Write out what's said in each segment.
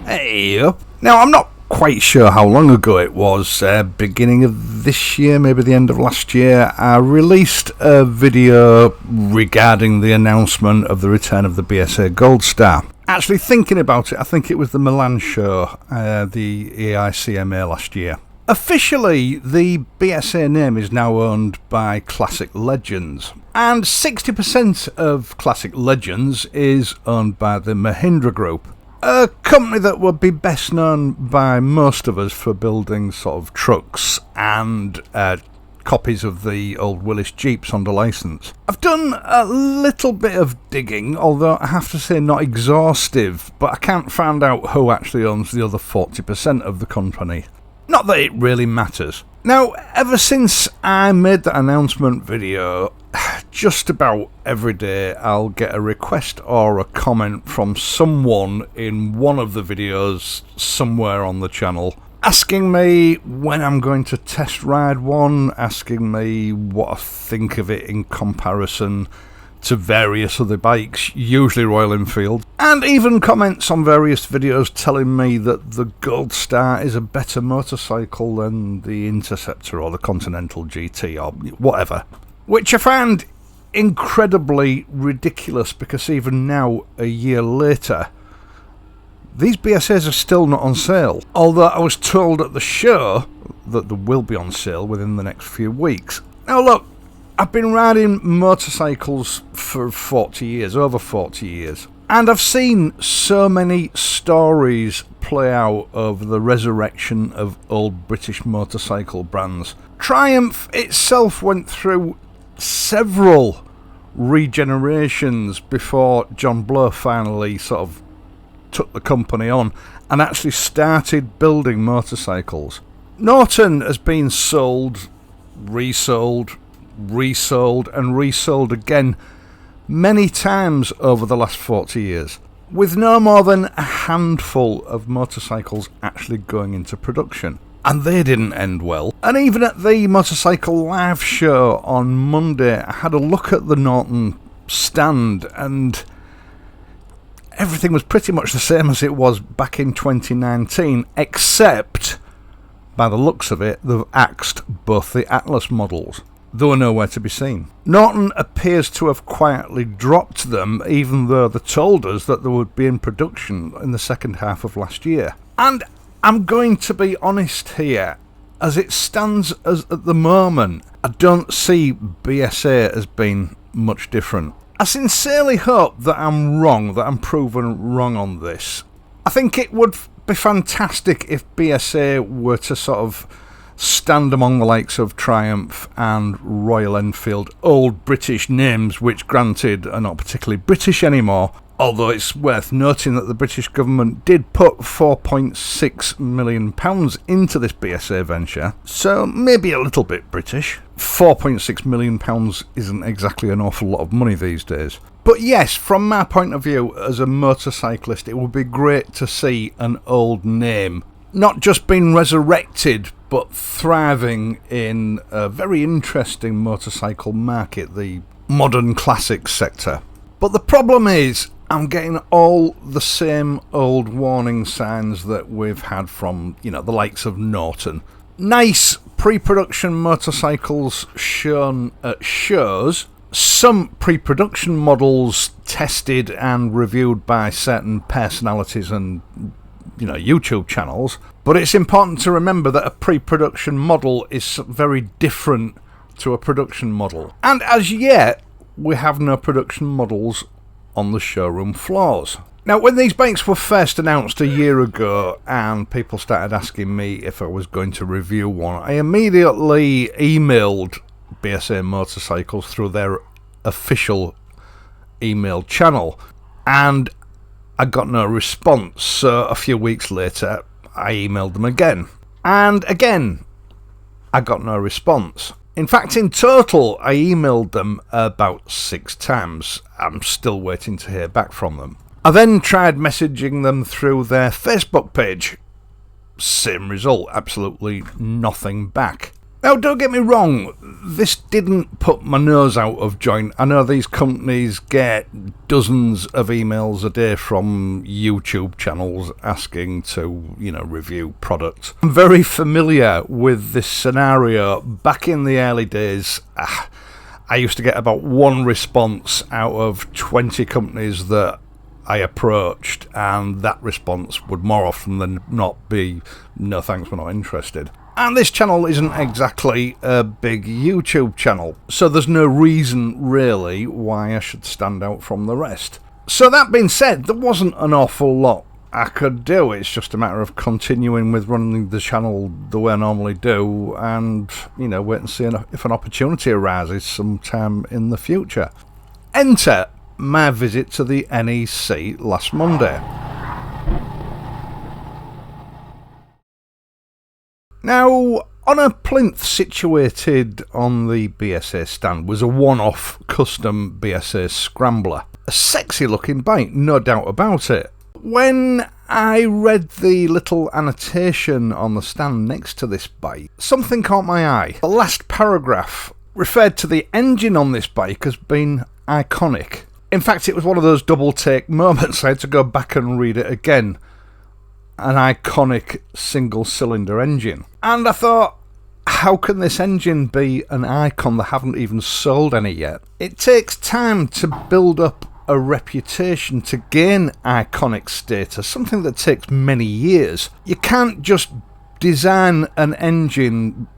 Hey up. Now, I'm not quite sure how long ago it was, beginning of this year, maybe the end of last year, I released a video regarding the announcement of the return of the BSA Gold Star. Actually thinking about it, I think it was the Milan show, the EICMA last year. Officially, the BSA name is now owned by Classic Legends, and 60% of Classic Legends is owned by the Mahindra Group, a company that would be best known by most of us for building sort of trucks and copies of the old Willys Jeeps under licence. I've done a little bit of digging, although I have to say not exhaustive, but I can't find out who actually owns the other 40% of the company. Not that it really matters. Now, ever since I made that announcement video, just about every day I'll get a request or a comment from someone in one of the videos somewhere on the channel asking me when I'm going to test ride one, asking me what I think of it in comparison to various other bikes, usually Royal Enfield, and even comments on various videos telling me that the Gold Star is a better motorcycle than the Interceptor or the Continental GT or whatever, which I find incredibly ridiculous because even now, a year later, these BSAs are still not on sale, although I was told at the show that they will be on sale within the next few weeks. Now look, I've been riding motorcycles for 40 years, over 40 years, and I've seen so many stories play out over the resurrection of old British motorcycle brands. Triumph itself went through several regenerations before John Blow finally sort of took the company on and actually started building motorcycles. Norton has been sold, resold and resold again many times over the last 40 years, with no more than a handful of motorcycles actually going into production. And they didn't end well. And even at the Motorcycle Live show on Monday, I had a look at the Norton stand and everything was pretty much the same as it was back in 2019, except, by the looks of it, they've axed both the Atlas models. They were nowhere to be seen. Norton appears to have quietly dropped them, even though they told us that they would be in production in the second half of last year. And I'm going to be honest here, as it stands as at the moment, I don't see BSA as being much different. I sincerely hope that I'm wrong, that I'm proven wrong on this. I think it would be fantastic if BSA were to sort of stand among the likes of Triumph and Royal Enfield, old British names which granted are not particularly British anymore, although it's worth noting that the British government did put £4.6 million into this BSA venture, so maybe a little bit British. £4.6 million isn't exactly an awful lot of money these days. But yes, from my point of view as a motorcyclist, it would be great to see an old name not just being resurrected, but thriving in a very interesting motorcycle market, the modern classics sector. But the problem is, I'm getting all the same old warning signs that we've had from, the likes of Norton. Nice pre-production motorcycles shown at shows, some pre-production models tested and reviewed by certain personalities and YouTube channels, but it's important to remember that a pre-production model is very different to a production model. And as yet, we have no production models on the showroom floors. Now, when these bikes were first announced a year ago and people started asking me if I was going to review one, I immediately emailed BSA Motorcycles through their official email channel, and I got no response. So a few weeks later, I emailed them again, and again, I got no response. In fact, in total, I emailed them about 6 times. I'm still waiting to hear back from them. I then tried messaging them through their Facebook page. Same result, absolutely nothing back. Now, don't get me wrong, this didn't put my nose out of joint. I know these companies get dozens of emails a day from YouTube channels asking to, review products. I'm very familiar with this scenario. Back in the early days, I used to get about one response out of 20 companies that I approached, and that response would more often than not be, no thanks, we're not interested. And this channel isn't exactly a big YouTube channel, so there's no reason really why I should stand out from the rest. So that being said, there wasn't an awful lot I could do. It's just a matter of continuing with running the channel the way I normally do, and wait and see if an opportunity arises sometime in the future. Enter my visit to the NEC last Monday. Now, on a plinth situated on the BSA stand was a one-off custom BSA scrambler. A sexy looking bike, no doubt about it. When I read the little annotation on the stand next to this bike, something caught my eye. The last paragraph referred to the engine on this bike as being iconic. In fact, it was one of those double take moments. I had to go back and read it again. An iconic single cylinder engine. And I thought, how can this engine be an icon? They haven't even sold any yet. It takes time to build up a reputation to gain iconic status, something that takes many years. You can't just design an engine,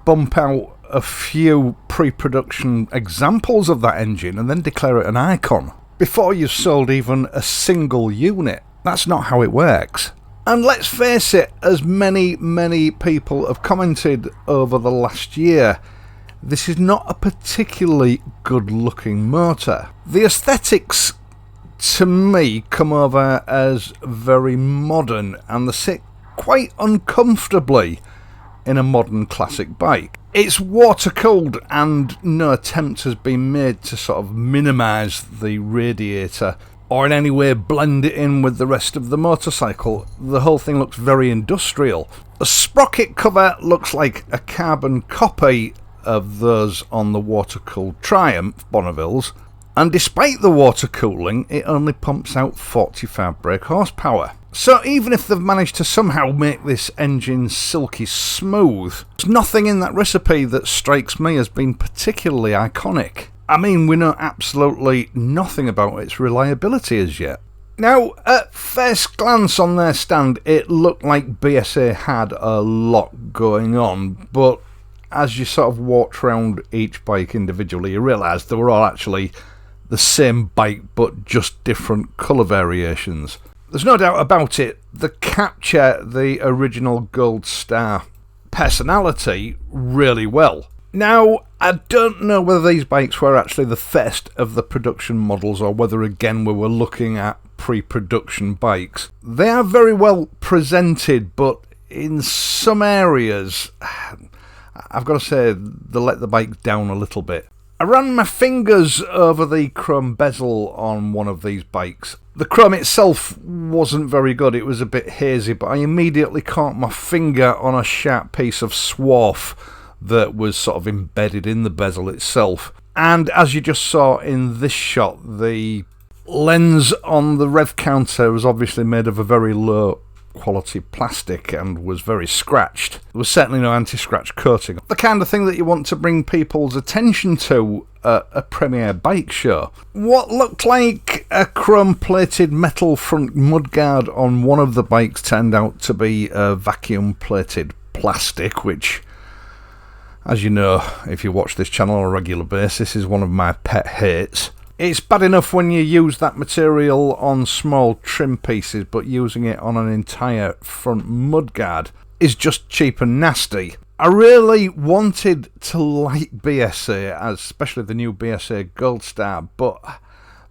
bump out a few pre-production examples of that engine and then declare it an icon before you've sold even a single unit. That's not how it works. And let's face it, as many people have commented over the last year, this is not a particularly good looking motor. The aesthetics to me come over as very modern, and they sit quite uncomfortably in a modern classic bike. It's water cooled, and no attempt has been made to sort of minimise the radiator or in any way blend it in with the rest of the motorcycle. The whole thing looks very industrial. The sprocket cover looks like a carbon copy of those on the water-cooled Triumph Bonneville's, and despite the water cooling, it only pumps out 45 brake horsepower. So even if they've managed to somehow make this engine silky smooth, there's nothing in that recipe that strikes me as being particularly iconic. I mean, we know absolutely nothing about its reliability as yet. Now, at first glance on their stand, it looked like BSA had a lot going on, but as you sort of walked around each bike individually, you realise they were all actually the same bike, but just different colour variations. There's no doubt about it, they capture the original Gold Star personality really well. Now, I don't know whether these bikes were actually the first of the production models or whether again we were looking at pre-production bikes. They are very well presented, but in some areas, I've got to say, they let the bike down a little bit. I ran my fingers over the chrome bezel on one of these bikes. The chrome itself wasn't very good, it was a bit hazy, but I immediately caught my finger on a sharp piece of swarf that was sort of embedded in the bezel itself. And as you just saw in this shot, the lens on the rev counter was obviously made of a very low quality plastic and was very scratched. There was certainly no anti-scratch coating. The kind of thing that you want to bring people's attention to at a premiere bike show. What looked like a chrome-plated metal front mudguard on one of the bikes turned out to be a vacuum-plated plastic, which, as you know, if you watch this channel on a regular basis, is one of my pet hates. It's bad enough when you use that material on small trim pieces, but using it on an entire front mudguard is just cheap and nasty. I really wanted to like BSA, especially the new BSA Gold Star, but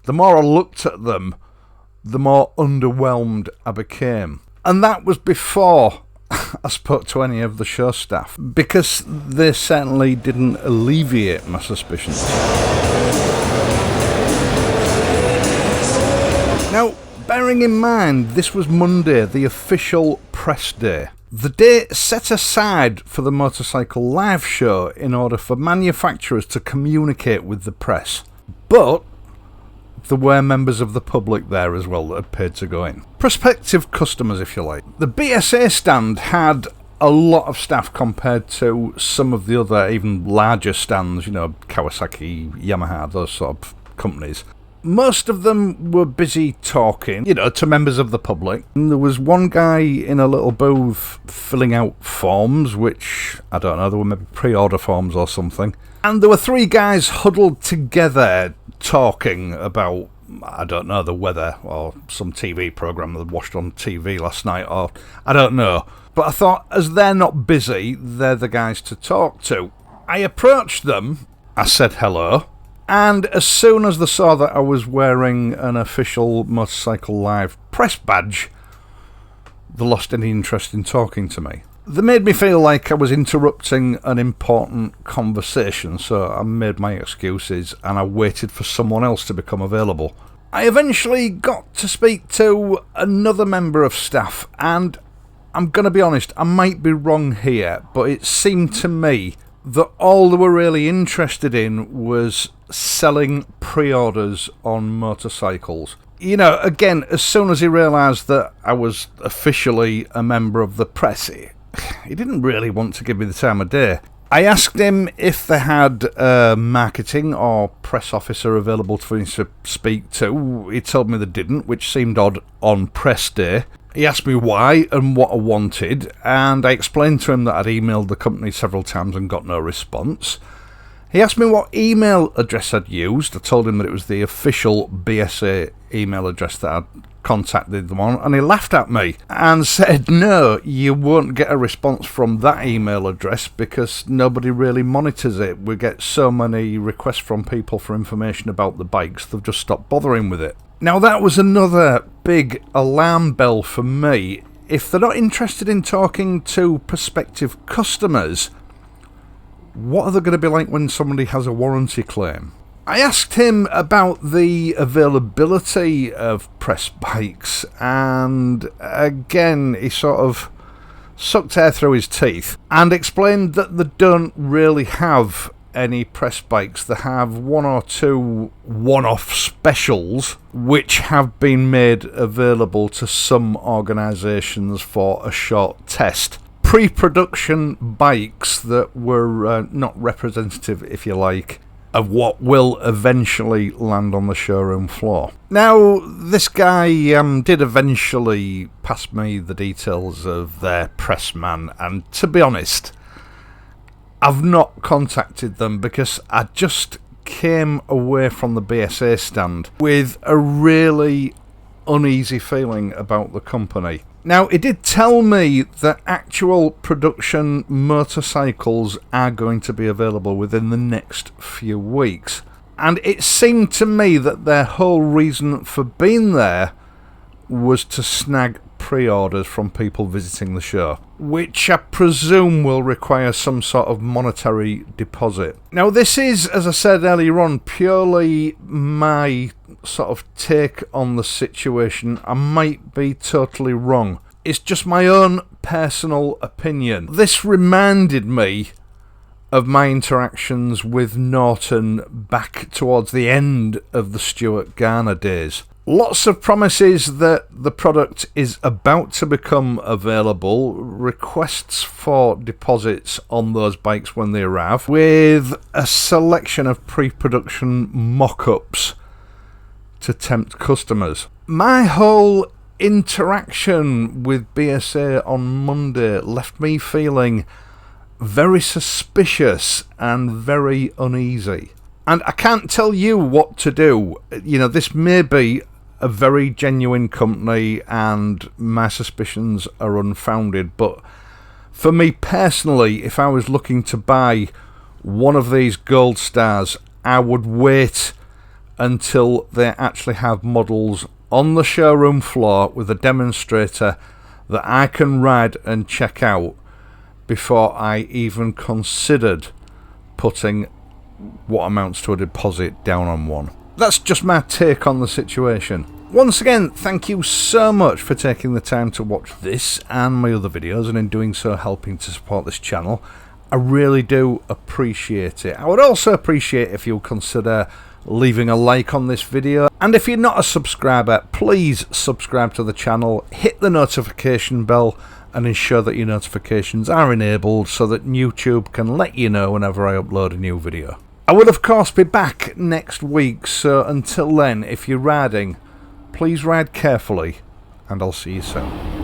the more I looked at them, the more underwhelmed I became. And that was before I spoke to any of the show staff, because they certainly didn't alleviate my suspicions. Now, bearing in mind this was Monday, the official press day, The date set aside for the Motorcycle Live show in order for manufacturers to communicate with the press. But there were members of the public there as well that had paid to go in. Prospective customers, if you like. The BSA stand had a lot of staff compared to some of the other even larger stands, you know, Kawasaki, Yamaha, those sort of companies. Most of them were busy talking, you know, to members of the public. And there was one guy in a little booth filling out forms, which, I don't know, they were maybe pre-order forms or something. And there were three guys huddled together talking about, I don't know, the weather or some TV programme that watched on TV last night, or I don't know. But I thought, as they're not busy, they're the guys to talk to. I approached them, I said hello, and as soon as they saw that I was wearing an official Motorcycle Live press badge, they lost any interest in talking to me. They made me feel like I was interrupting an important conversation, so I made my excuses and I waited for someone else to become available. I eventually got to speak to another member of staff, and I'm going to be honest, I might be wrong here, but it seemed to me that all they were really interested in was selling pre-orders on motorcycles. You know, again, as soon as he realised that I was officially a member of the press, he didn't really want to give me the time of day. I asked him if they had a marketing or press officer available for me to speak to. He told me they didn't, which seemed odd on press day. He asked me why and what I wanted, and I explained to him that I'd emailed the company several times and got no response. He asked me what email address I'd used. I told him that it was the official BSA email address that I'd contacted them on, and he laughed at me and said, no, you won't get a response from that email address because nobody really monitors it. We get so many requests from people for information about the bikes, they've just stopped bothering with it. Now that was another big alarm bell for me. If they're not interested in talking to prospective customers, what are they going to be like when somebody has a warranty claim? I asked him about the availability of press bikes, and again he sort of sucked air through his teeth and explained that they don't really have any press bikes. They have one or two one-off specials which have been made available to some organisations for a short test. Pre-production bikes that were not representative, if you like, of what will eventually land on the showroom floor. Now, this guy did eventually pass me the details of their pressman, and to be honest, I've not contacted them because I just came away from the BSA stand with a really uneasy feeling about the company. Now, it did tell me that actual production motorcycles are going to be available within the next few weeks. And it seemed to me that their whole reason for being there was to snag pre-orders from people visiting the show, which I presume will require some sort of monetary deposit. Now, this is, as I said earlier on, purely my sort of take on the situation. I might be totally wrong. It's just my own personal opinion. This reminded me of my interactions with Norton back towards the end of the Stuart Garner days. Lots of promises that the product is about to become available, requests for deposits on those bikes when they arrive, with a selection of pre-production mock-ups to tempt customers. My whole interaction with BSA on Monday left me feeling very suspicious and very uneasy. And I can't tell you what to do. You know, this may be a very genuine company and my suspicions are unfounded, but for me personally, if I was looking to buy one of these Gold Stars, I would wait until they actually have models on the showroom floor with a demonstrator that I can ride and check out before I even considered putting what amounts to a deposit down on one. That's just my take on the situation. Once again, thank you so much for taking the time to watch this and my other videos, and in doing so helping to support this channel. I really do appreciate it. I would also appreciate if you'll consider leaving a like on this video, and if you're not a subscriber, please subscribe to the channel, hit the notification bell and ensure that your notifications are enabled so that YouTube can let you know whenever I upload a new video. I will of course be back next week, so until then, if you're riding, please ride carefully and I'll see you soon.